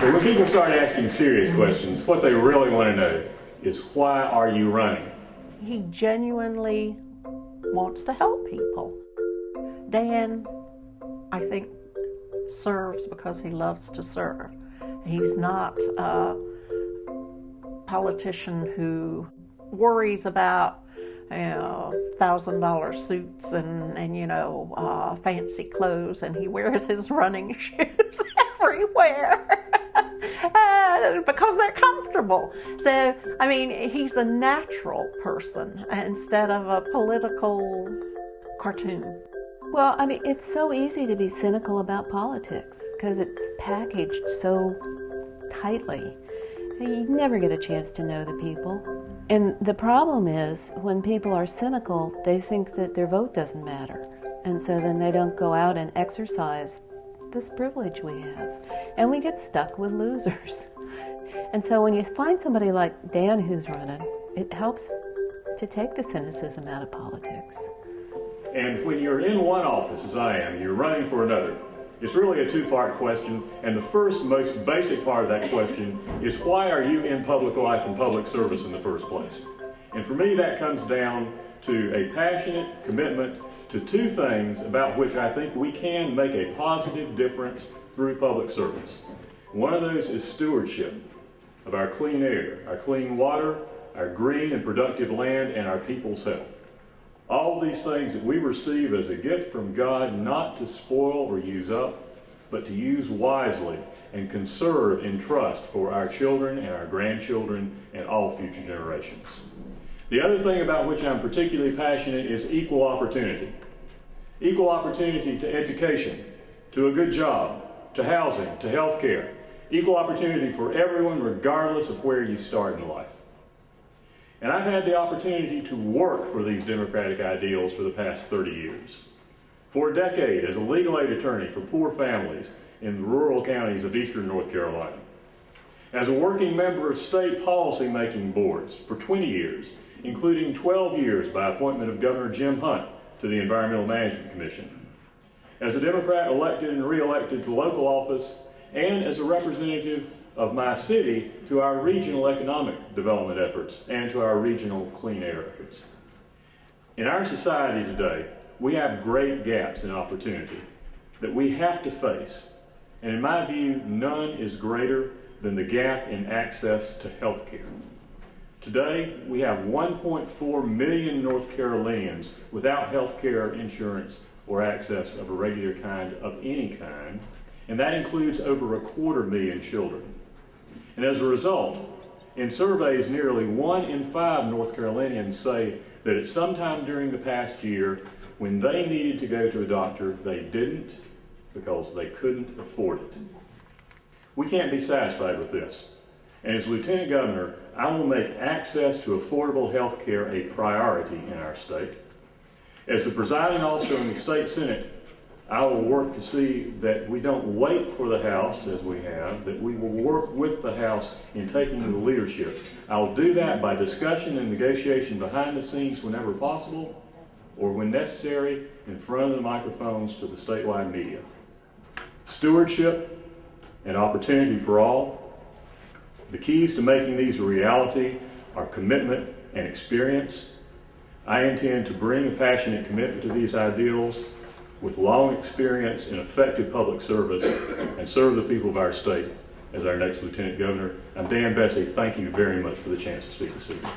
But when people start asking serious questions, what they really want to know is, why are you running? He genuinely wants to help people. Dan, I think, serves because he loves to serve. He's not a politician who worries about $1,000 suits and fancy clothes, and he wears his running shoes everywhere because they're comfortable. So, I mean, he's a natural person instead of a political cartoon. Well, I mean, it's so easy to be cynical about politics because it's packaged so tightly. You never get a chance to know the people. And the problem is, when people are cynical, they think that their vote doesn't matter. And so then they don't go out and exercise this privilege we have. And we get stuck with losers. And so when you find somebody like Dan who's running, it helps to take the cynicism out of politics. And when you're in one office, as I am, you're running for another, it's really a two-part question, and the first, most basic part of that question is, why are you in public life and public service in the first place? And for me, that comes down to a passionate commitment to two things about which I think we can make a positive difference through public service. One of those is stewardship of our clean air, our clean water, our green and productive land, and our people's health. All these things that we receive as a gift from God, not to spoil or use up, but to use wisely and conserve in trust for our children and our grandchildren and all future generations. The other thing about which I'm particularly passionate is equal opportunity. Equal opportunity to education, to a good job, to housing, to health care. Equal opportunity for everyone regardless of where you start in life. And I've had the opportunity to work for these democratic ideals for the past 30 years. For a decade as a legal aid attorney for poor families in the rural counties of eastern North Carolina. As a working member of state policy-making boards for 20 years, including 12 years by appointment of Governor Jim Hunt to the Environmental Management Commission. As a Democrat elected and re-elected to local office, and as a representative of my city to our regional economic development efforts and to our regional clean air efforts. In our society today, we have great gaps in opportunity that we have to face. And in my view, none is greater than the gap in access to health care. Today, we have 1.4 million North Carolinians without health care insurance or access of a regular kind of any kind, and that includes over 250,000 children. And as a result, in surveys, nearly 1 in 5 North Carolinians say that at some time during the past year, when they needed to go to a doctor, they didn't because they couldn't afford it. We can't be satisfied with this. And as Lieutenant Governor, I will make access to affordable health care a priority in our state. As the presiding officer in the state Senate, I will work to see that we don't wait for the House, as we have, that we will work with the House in taking the leadership. I will do that by discussion and negotiation behind the scenes whenever possible, or when necessary, in front of the microphones to the statewide media. Stewardship and opportunity for all. The keys to making these a reality are commitment and experience. I intend to bring a passionate commitment to these ideals with long experience in effective public service and serve the people of our state as our next Lieutenant Governor. I'm Dan Besse. Thank you very much for the chance to speak this evening.